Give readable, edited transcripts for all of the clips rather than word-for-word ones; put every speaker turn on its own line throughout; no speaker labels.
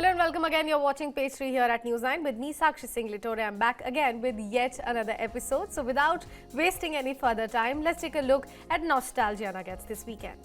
Hello and welcome again. You're watching Page 3 here at News 9 with me, Sakshi Singh Litore. I'm back again with yet another episode. So without wasting any further time, let's take a look at nostalgia nuggets this weekend.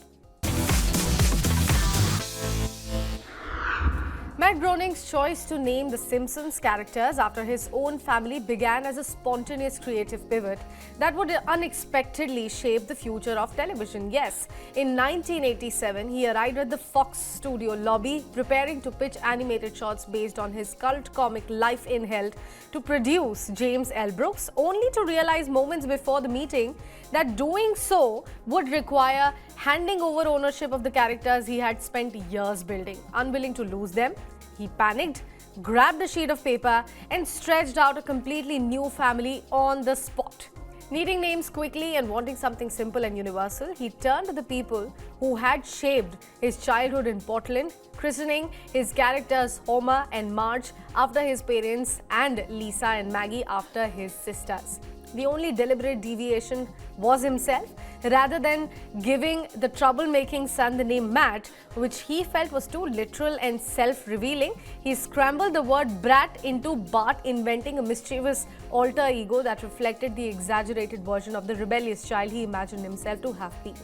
Matt Groening's choice to name The Simpsons characters after his own family began as a spontaneous creative pivot that would unexpectedly shape the future of television. Yes, in 1987, he arrived at the Fox studio lobby preparing to pitch animated shorts based on his cult comic Life in Hell to produce James L. Brooks, only to realize moments before the meeting that doing so would require handing over ownership of the characters he had spent years building. Unwilling to lose them, he panicked, grabbed a sheet of paper and stretched out a completely new family on the spot. Needing names quickly and wanting something simple and universal, he turned to the people who had shaped his childhood in Portland, christening his characters Homer and Marge after his parents and Lisa and Maggie after his sisters. The only deliberate deviation was himself. Rather than giving the troublemaking son the name Matt, which he felt was too literal and self-revealing, he scrambled the word brat into Bart, inventing a mischievous alter ego that reflected the exaggerated version of the rebellious child he imagined himself to have been.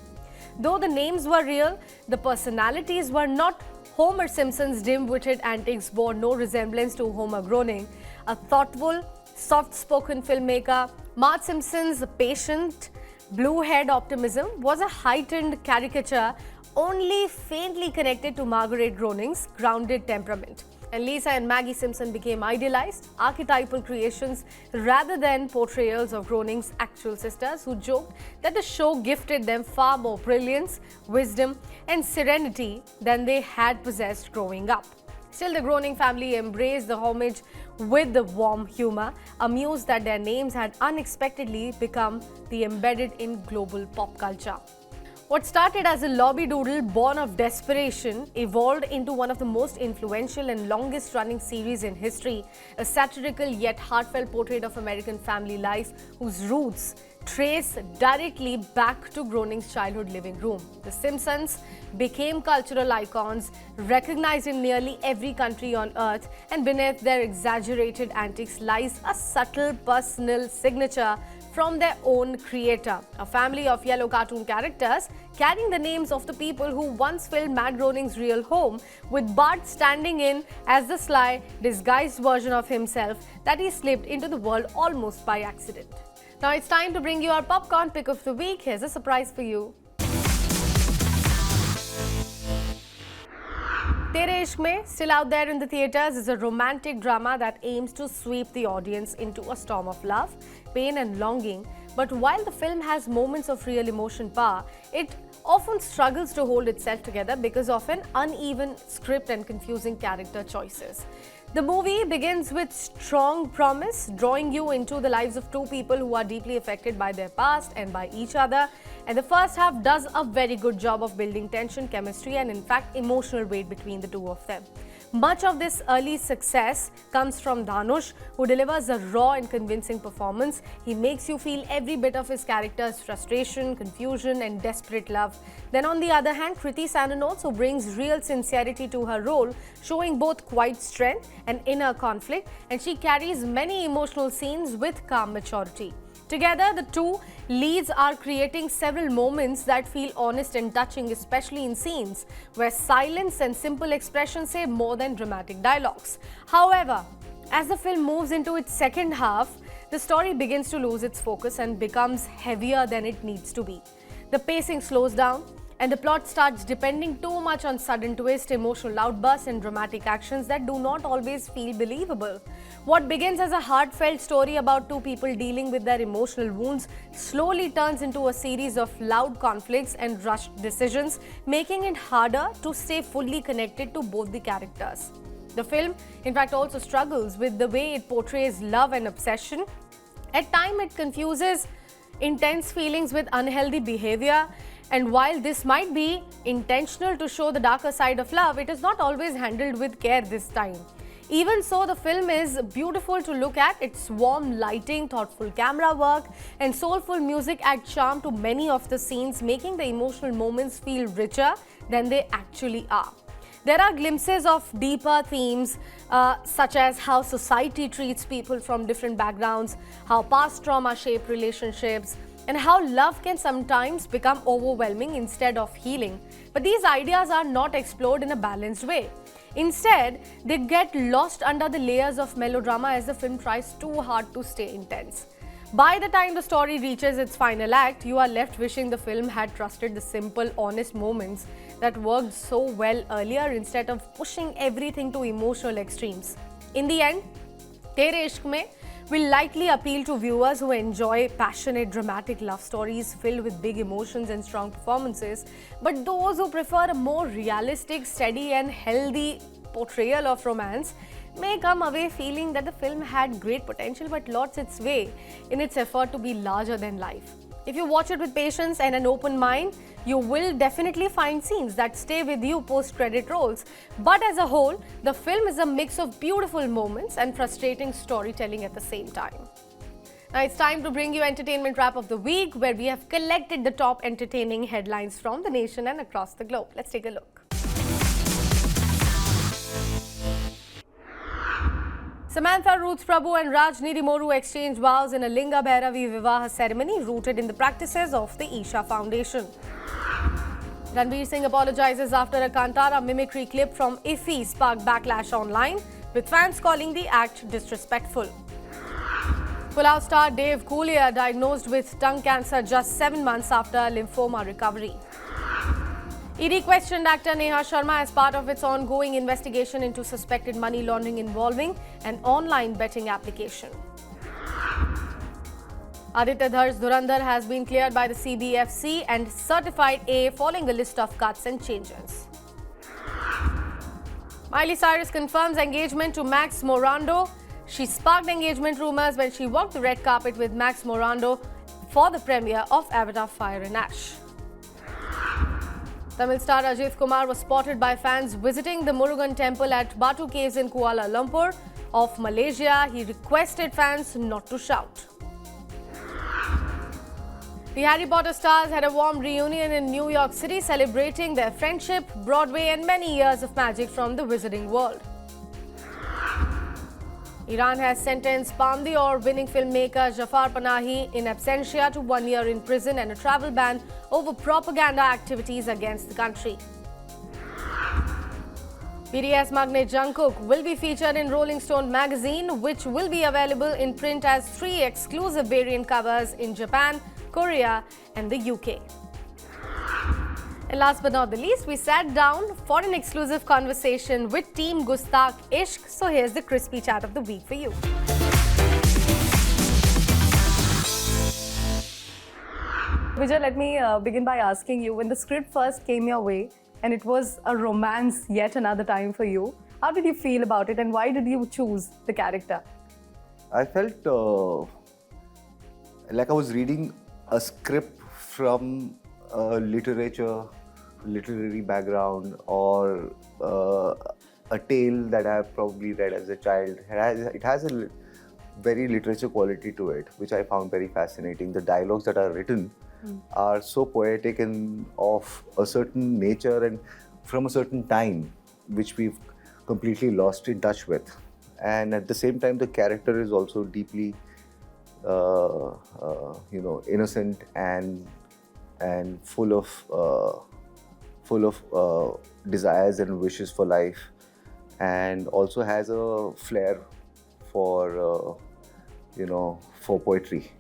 Though the names were real, the personalities were not. Homer Simpson's dim-witted antics bore no resemblance to Homer Groening, a thoughtful, soft-spoken filmmaker. Marge Simpson's patient, blue-haired optimism was a heightened caricature only faintly connected to Margaret Groening's grounded temperament. And Lisa and Maggie Simpson became idealized, archetypal creations rather than portrayals of Groening's actual sisters, who joked that the show gifted them far more brilliance, wisdom, and serenity than they had possessed growing up. Still, the Groening family embraced the homage with the warm humor, amused that their names had unexpectedly become the embedded in global pop culture. What started as a lobby doodle born of desperation evolved into one of the most influential and longest-running series in history, a satirical yet heartfelt portrait of American family life whose roots trace directly back to Groening's childhood living room. The Simpsons became cultural icons, recognized in nearly every country on earth, and beneath their exaggerated antics lies a subtle personal signature from their own creator, a family of yellow cartoon characters carrying the names of the people who once filled Matt Groening's real home, with Bart standing in as the sly, disguised version of himself that he slipped into the world almost by accident. Now it's time to bring you our popcorn pick of the week. Here's a surprise for you. Tere Ishq Mein, still out there in the theatres, is a romantic drama that aims to sweep the audience into a storm of love, pain and longing. But while the film has moments of real emotion power, it often struggles to hold itself together because of an uneven script and confusing character choices. The movie begins with strong promise, drawing you into the lives of two people who are deeply affected by their past and by each other. And the first half does a very good job of building tension, chemistry, and in fact, emotional weight between the two of them. Much of this early success comes from Dhanush, who delivers a raw and convincing performance. He makes you feel every bit of his character's frustration, confusion, and desperate love. Then on the other hand, Kriti Sanon also brings real sincerity to her role, showing both quiet strength and inner conflict, and she carries many emotional scenes with calm maturity. Together, the two leads are creating several moments that feel honest and touching, especially in scenes where silence and simple expression say more than dramatic dialogues. However, as the film moves into its second half, the story begins to lose its focus and becomes heavier than it needs to be. The pacing slows down, and the plot starts depending too much on sudden twists, emotional outbursts, and dramatic actions that do not always feel believable. What begins as a heartfelt story about two people dealing with their emotional wounds slowly turns into a series of loud conflicts and rushed decisions, making it harder to stay fully connected to both the characters. The film, in fact, also struggles with the way it portrays love and obsession. At times, it confuses intense feelings with unhealthy behavior. And while this might be intentional to show the darker side of love, it is not always handled with care this time. Even so, the film is beautiful to look at. Its warm lighting, thoughtful camera work, and soulful music add charm to many of the scenes, making the emotional moments feel richer than they actually are. There are glimpses of deeper themes such as how society treats people from different backgrounds, how past trauma shape relationships, and how love can sometimes become overwhelming instead of healing. But these ideas are not explored in a balanced way. Instead, they get lost under the layers of melodrama as the film tries too hard to stay intense. By the time the story reaches its final act, you are left wishing the film had trusted the simple, honest moments that worked so well earlier instead of pushing everything to emotional extremes. In the end, Tere Ishq Mein will likely appeal to viewers who enjoy passionate, dramatic love stories filled with big emotions and strong performances, but those who prefer a more realistic, steady and healthy portrayal of romance may come away feeling that the film had great potential but lost its way in its effort to be larger than life. If you watch it with patience and an open mind, you will definitely find scenes that stay with you post-credit rolls. But as a whole, the film is a mix of beautiful moments and frustrating storytelling at the same time. Now it's time to bring you Entertainment Wrap of the Week, where we have collected the top entertaining headlines from the nation and across the globe. Let's take a look. Samantha Ruth Prabhu and Rajniti Moru exchanged vows in a Linga Bhairavi Vivaha ceremony rooted in the practices of the Isha Foundation. Ranveer Singh apologizes after a Kantara mimicry clip from Iffy sparked backlash online, with fans calling the act disrespectful. Pulao star Dave Coulier diagnosed with tongue cancer just 7 months after lymphoma recovery. ED questioned actor Neha Sharma as part of its ongoing investigation into suspected money laundering involving an online betting application. Aditya Dhar's Dhurandhar has been cleared by the CBFC and certified A following a list of cuts and changes. Miley Cyrus confirms engagement to Max Morando. She sparked engagement rumors when she walked the red carpet with Max Morando for the premiere of Avatar: Fire and Ash. Tamil star Ajith Kumar was spotted by fans visiting the Murugan temple at Batu Caves in Kuala Lumpur of Malaysia. He requested fans not to shout. The Harry Potter stars had a warm reunion in New York City, celebrating their friendship, Broadway and many years of magic from the wizarding world. Iran has sentenced Palme d'Or winning filmmaker Jafar Panahi in absentia to 1 year in prison and a travel ban over propaganda activities against the country. BTS magnate Jungkook will be featured in Rolling Stone magazine, which will be available in print as 3 exclusive variant covers in Japan, Korea and the UK. And last but not the least, we sat down for an exclusive conversation with Team Gustakh Ishq. So here's the crispy chat of the week for you. Vijay, let me begin by asking you, when the script first came your way and it was a romance yet another time for you, how did you feel about it and why did you choose the character?
I felt like I was reading a script from literary background, or a tale that I have probably read as a child. It has a very literature quality to it, which I found very fascinating. The dialogues that are written are so poetic and of a certain nature and from a certain time, which we've completely lost in touch with. And at the same time, the character is also deeply, innocent and full of desires and wishes for life, and also has a flair for for poetry.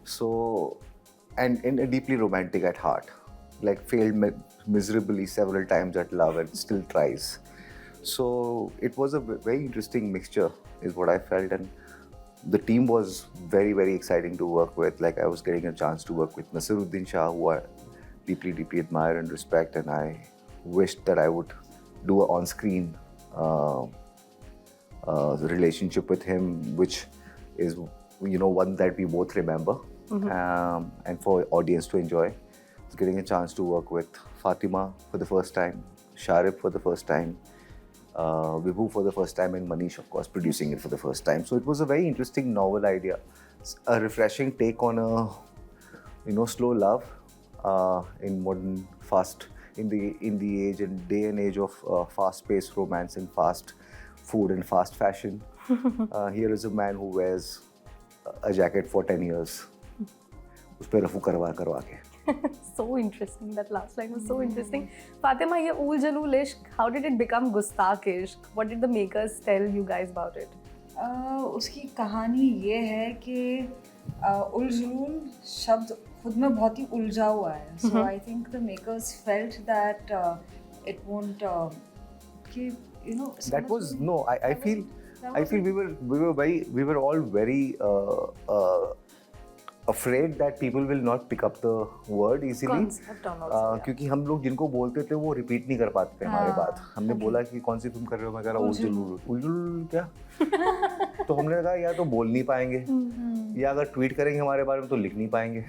So, and deeply romantic at heart, like failed miserably several times at love and still tries. So it was a very interesting mixture, is what I felt, and the team was very, very exciting to work with. Like, I was getting a chance to work with Naseeruddin Shah, who I deeply, deeply admire and respect, and I wished that I would do an on-screen relationship with him, which is, one that we both remember, and for audience to enjoy. I was getting a chance to work with Fatima for the first time, Sharif for the first time, Vibhu for the first time, and Manish, of course, producing it for the first time. So it was a very interesting novel idea, a refreshing take on a slow love in modern, fast in the age and day and age of fast-paced romance and fast food and fast fashion. Here is a man who wears a jacket for 10 years. उस पे रफू करवा के.
So interesting. That last line was so interesting. Fatima, ye Ool Jalul Ishq, how did it become Gustakh Ishq? What did the makers tell you guys about it?
उसकी कहानी ये है कि उल जुलूल शब्द खुद में बहुत ही उलझा हुआ है. So I think the makers felt that it won't कि you know
That was no. I feel we were all very afraid that people will not pick up the word easily.
Concept and also, yeah.
क्योंकि हम लोग जिनको बोलते थे वो repeat नहीं कर पाते थे हमारे बात. हमने बोला कि कौन सी फिल्म कर रहे हो, मैं कह रहा उल जुलूल क्या. तो हमने कहा या तो बोल नहीं पाएंगे या अगर ट्वीट करेंगे हमारे बारे में तो लिख नहीं पाएंगे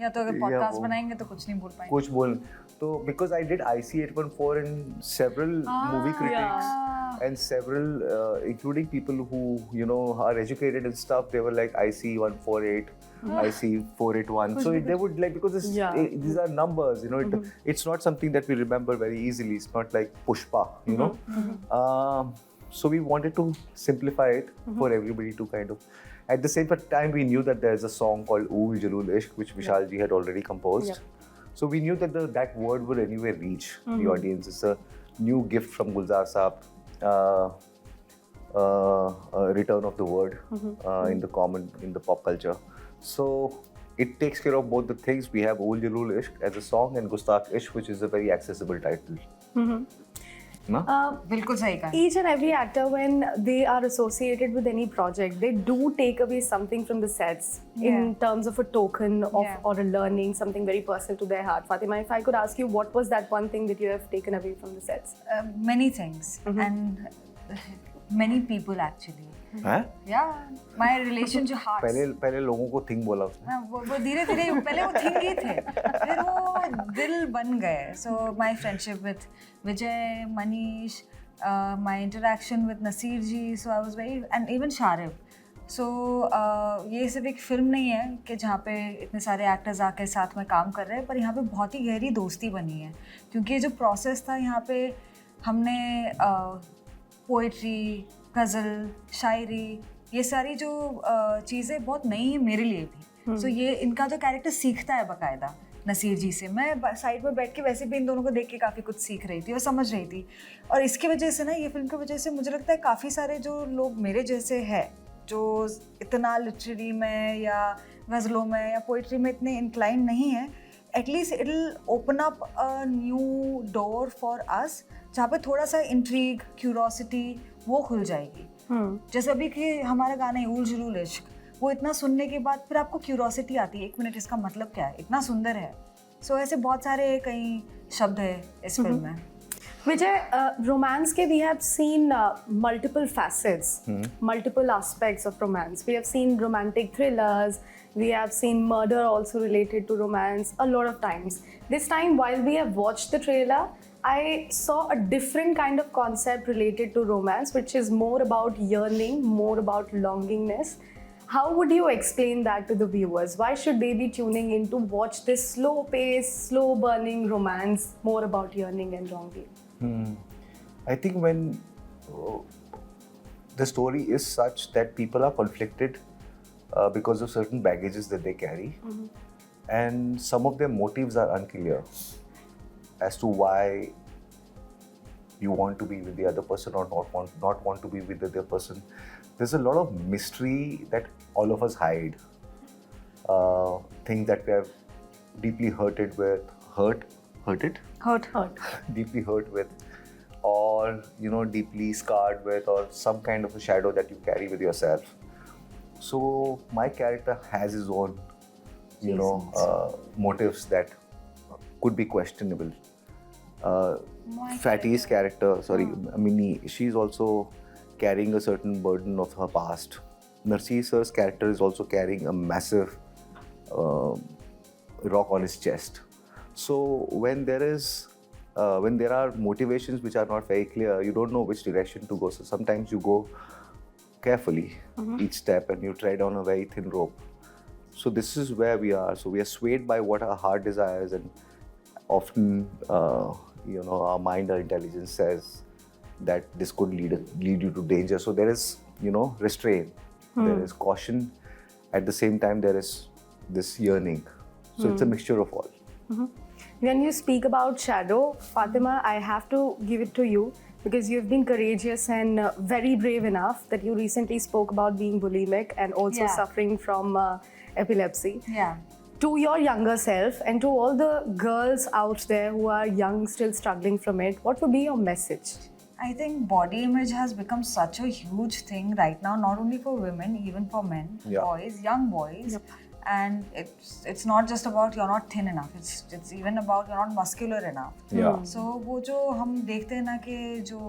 या तो अगर पॉडकास्ट बनाएंगे तो कुछ नहीं बोल पाएंगे.
कुछ बोल तो because I did IC814 and several movie critics and several including people who are educated and stuff, they were like IC148, IC481. So they would like, because these are numbers, it's not something that we remember very easily. It's not like Pushpa, so we wanted to simplify it for everybody to kind of. At the same time, we knew that there's a song called Ool Jalul Ishq, which Vishal ji had already composed.
Yeah.
So we knew that that word would anyway reach the audience. It's a new gift from Gulzar Saab, a return of the word in the pop culture. So it takes care of both the things. We have Ool Jalul Ishq as a song and Gustakh Ishq, which is a very accessible title.
बिल्कुल सही कहा.
Each and every actor, when they are associated with any project, they do take away something from the sets in terms of a token of or a learning, something very personal to their heart. Fatima, if I could ask you, what was that one thing that you have taken away from the sets?
Many things and many people actually.
हैं?
Yeah, my relation to hearts.
पहले लोगों को thing बोला उसने.
वो धीरे-धीरे पहले वो थिंग ही थे, फिर वो दिल बन गए. So my friendship with Vijay, Manish, my interaction with Nasir ji, so I was very, and even Sharif. So ये सिर्फ एक फिल्म नहीं है कि जहाँ पे इतने सारे एक्टर्स आके साथ में काम कर रहे हैं, पर यहाँ पे बहुत ही गहरी दोस्ती बनी है. क्योंकि ये जो प्रोसेस था यहाँ पे हमने पोइट्री, गज़ल, शायरी, ये सारी जो चीज़ें बहुत नई है मेरे लिए भी. सो ये इनका जो कैरेक्टर सीखता है बाकायदा नसीर जी से. मैं साइड में बैठ के वैसे भी इन दोनों को देख के काफ़ी कुछ सीख रही थी और समझ रही थी. और इसकी वजह से ना, ये फिल्म की वजह से मुझे लगता है काफ़ी सारे जो लोग मेरे जैसे हैं, जो इतना लिटरेरी में या गज़लों में या पोइट्री में इतने इंक्लाइन नहीं है, at least it will open up a new door for us, जहाँ पे थोड़ा सा इंट्रीग, क्यूरोसिटी वो खुल जाएगी. जैसे अभी कि हमारा गाना है ऊल जुलूल इश्क, वो इतना सुनने के बाद फिर आपको क्यूरोसिटी आती है, 1 मिनट इसका मतलब क्या है, इतना सुंदर है. सो ऐसे बहुत सारे कई शब्द है इस फिल्म में.
Vijay, romance ke we have seen multiple facets, multiple aspects of romance. We have seen romantic thrillers, we have seen murder also related to romance a lot of times. This time, while we have watched the trailer, I saw a different kind of concept related to romance, which is more about yearning, more about longingness. How would you explain that to the viewers? Why should they be tuning in to watch this slow-paced, slow-burning romance, more about yearning and longing?
I think when the story is such that people are conflicted because of certain baggages that they carry, and some of their motives are unclear as to why you want to be with the other person or not want to be with the other person. There's a lot of mystery that all of us hide. Things that we have deeply hurted with, deeply hurt with, or deeply scarred with, or some kind of a shadow that you carry with yourself. So my character has his own, motives that could be questionable. Fatty's character, Minnie, she's also carrying a certain burden of her past. Narcissus' character is also carrying a massive rock on his chest. So when there are motivations which are not very clear, you don't know which direction to go. So sometimes you go carefully each step and you tread on a very thin rope. So this is where we are. So we are swayed by what our heart desires, and often, our mind or intelligence says that this could lead you to danger. So there is, restraint, there is caution. At the same time, there is this yearning. So it's a mixture of all.
When you speak about shadow, Fatima, I have to give it to you because you've been courageous and very brave enough that you recently spoke about being bulimic and also
Yeah.
suffering from epilepsy.
Yeah.
To your younger self and to all the girls out there who are young, still struggling from it, what would be your message?
I think body image has become such a huge thing right now, not only for women, even for men,
Yeah.
boys, young boys.
Yep.
And it's not just about you're not thin enough. It's even about you're not muscular enough.
Yeah.
So वो जो हम देखते हैं ना कि जो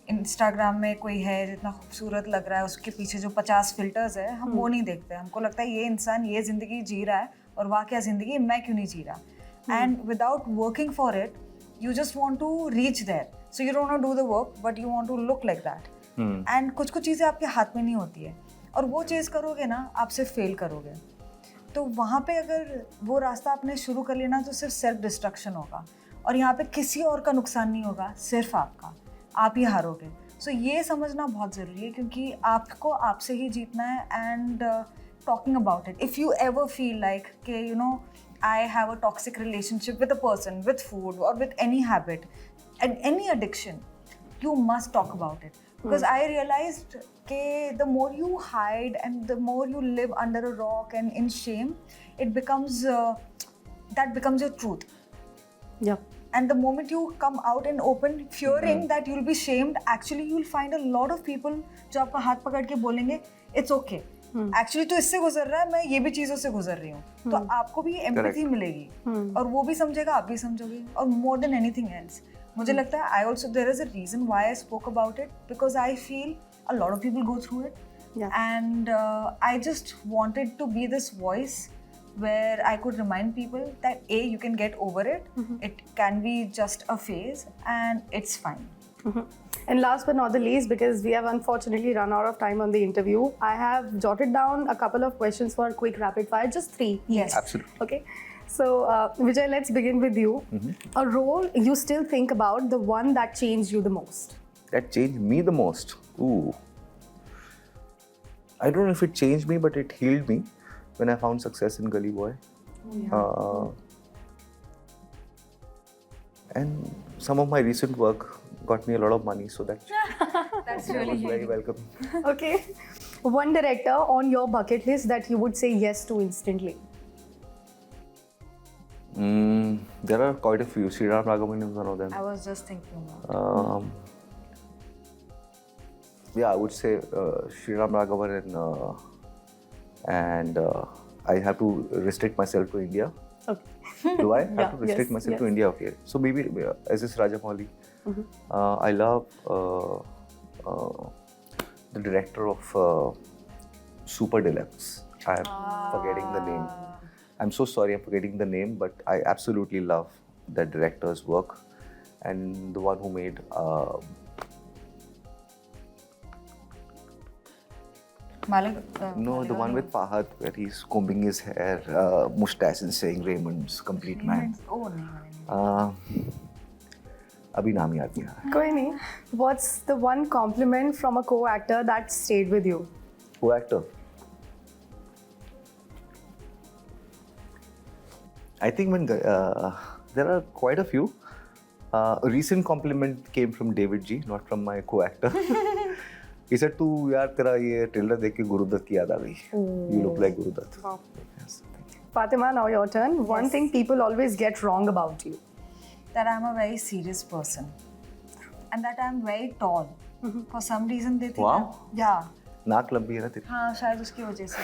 Instagram में कोई है जितना खूबसूरत लग रहा है उसके पीछे जो 50 फिल्टर्स है हम वो नहीं देखते. हमको लगता है ये इंसान ये ज़िंदगी जी रहा है और वाह क्या ज़िंदगी मैं क्यों नहीं जी रहा. And without working for it you just want to reach there. So you don't want to do the work, but you want to look like that. And कुछ चीज़ें आपके हाथ में नहीं होती है और वो चीज़ करोगे ना आप सिर्फ फेल करोगे. तो वहाँ पे अगर वो रास्ता आपने शुरू कर लिया ना तो सिर्फ सेल्फ डिस्ट्रक्शन होगा और यहाँ पे किसी और का नुकसान नहीं होगा, सिर्फ आपका. आप ही हारोगे. सो ये समझना बहुत ज़रूरी है क्योंकि आपको आपसे ही जीतना है. And talking about it, if you ever feel like कि I have a toxic relationship with a person, with food, or with any habit, and any addiction, you must talk about it. Because I realized that the more you hide and the more you live under a rock and in shame, it becomes, that becomes your truth.
Yeah.
And the moment you come out in open, fearing that you'll be shamed, actually you'll find a lot of people जो आपका हाथ पकड़ के बोलेंगे, it's okay. Actually तो इससे गुजर रहा है, मैं ये भी चीज़ों से गुजर रही हूँ. तो आपको भी एम्पैथी मिलेगी और वो भी समझेगा, आप भी समझोगे. और मोर देन एनीथिंग एल्स मुझे लगता है I also there is a reason why I spoke about it because I feel a lot of people go through it. And I just wanted to be this voice where I could remind people that you can get over it. It can be just a phase and it's fine.
And last but not the least, because we have unfortunately run out of time on the interview, I have jotted down a couple of questions for quick rapid fire, just 3.
Yes.
Absolutely.
Okay. So, Vijay, let's begin with you. A role you still think about, the one that changed you the most.
That changed me the most. Ooh. I don't know if it changed me, but it healed me when I found success in Gully Boy. And some of my recent work got me a lot of money, so that's
really
very welcome.
Okay. One director on your bucket list that you would say yes to instantly.
There are quite a few. Sriram Raghavan is one of them.
I was just thinking about
Yeah, I would say Sriram Raghavan and I have to restrict myself to India.
Okay.
Do I have
Yeah,
to restrict
yes,
myself to
yes.
India? Okay. So maybe S.S. Rajamouli. I love the director of Super Deluxe. I am forgetting the name. I'm so sorry, I'm forgetting the name, but I absolutely love that director's work. And the one who made
Malik.
no, the one with Fahad, where he's combing his hair, mustache, and saying Raymond's complete man.
Oh, नहीं.
अभी नाम याद नहीं आ रहा.
कोई नहीं. What's the one compliment from a co-actor that stayed with you?
Who actor? I think when there are quite a few. A recent compliment came from David G, not from my co-actor. He said, "तू यार तेरा ये trailer देख के गुरुदत्त की याद आ गई. You look like Gurudutt."
Wow.
Yes, thank you.
Fatima, now your turn. One thing people always get wrong about you.
That I'm a very serious person and that I'm very tall. For some reason they think.
Wow.
Yeah.
नाक लंबी है ना तेरी.
हाँ शायद उसकी वजह से.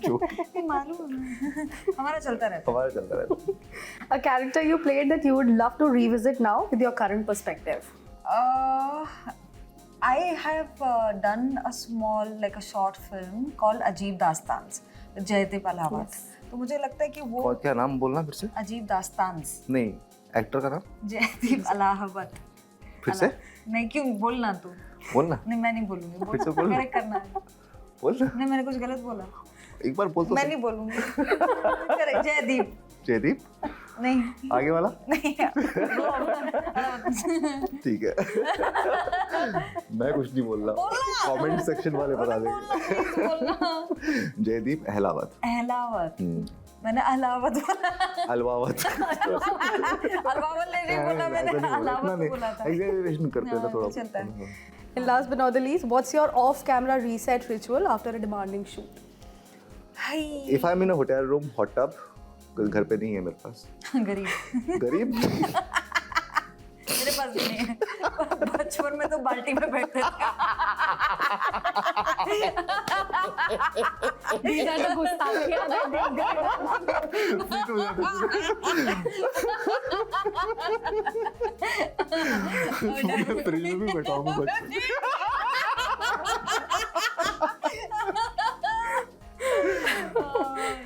Joke.
नहीं मालूम है. हमारा चलता रहता
हमारा चलता रहता.
A character you played that you would love to revisit now with your current perspective.
है. I have done a small, like a short film called Ajeeb Dastans with Jaydeep Alahabat. तो मुझे लगता है कि वो
और क्या नाम बोलना फिर से?
अजीब दास्तान्स.
नहीं, एक्टर का नाम?
जयदीप अलाहाबाद.
फिर से?
नहीं क्यों बोलना तू.
बोलना.
नहीं मैं नहीं बोलूंगी.
फिर से बोलना.
करेक्ट करना है.
बोलना.
नहीं मैंने कुछ गलत बोला.
एक बार बोल तो.
मैं नहीं बोलूंगी. करेक्ट. जयदीप.
जयदीप.
नहीं
आगे वाला
नहीं
ठीक है मैं कुछ नहीं बोल रहा, कमेंट सेक्शन वाले बता देंगे।
बोलना
जयदीप अहलावत।
अहलावत। मैंने अहलावत बोला।
अलवावत
अलवावत नहीं बोला मैंने, अहलावत बोला था।
एग्जैजरेशन करते हैं ना थोड़ा।
चलता है।
And last but not the least, what's your off-camera reset ritual after a demanding shoot?
Hi
If I'm in a hotel room, hot tub, घर पे नहीं है मेरे पास।
गरीब
गरीब
मेरे पास भी नहीं है। बचपन में तो बाल्टी में बैठते थे।
These are the गुस्ताखियाँ that they get.
Fit हो जाते। फ्रिज में भी बैठा हूँ मैं बचपन।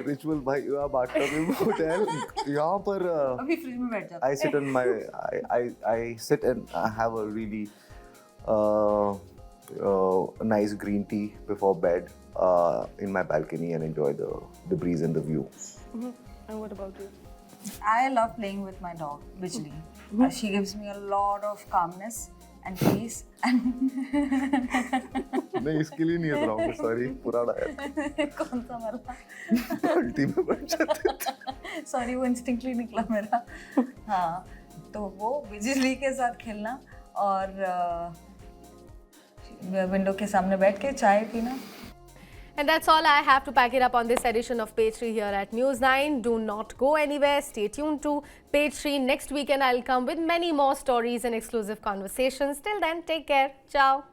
रिचुअल भाई आप बात कर रहे हो होटल यहाँ पर
अभी फ्रिज में बैठ जाता
I sit on my I sit and I have a really nice green tea before bed in my balcony and enjoy the breeze and the view.
And what about you?
I love playing with my dog, Bijli. She gives me a lot of calmness and peace.
नहीं इसके लिए नहीं हंस रहा हूँ, sorry पुराना है।
कौन सा वाला?
बाल्टी में बैठ जाते थे।
सॉरी वो इंस्टिंक्टली निकला मेरा। हाँ तो वो बिजली के साथ खेलना और विंडो के सामने बैठ के चाय पीना।
And that's all I have to pack it up on this edition of Page 3 here at News 9. Do not go anywhere. Stay tuned to Page 3. Next weekend I'll come with many more stories and exclusive conversations. Till then, take care. Ciao.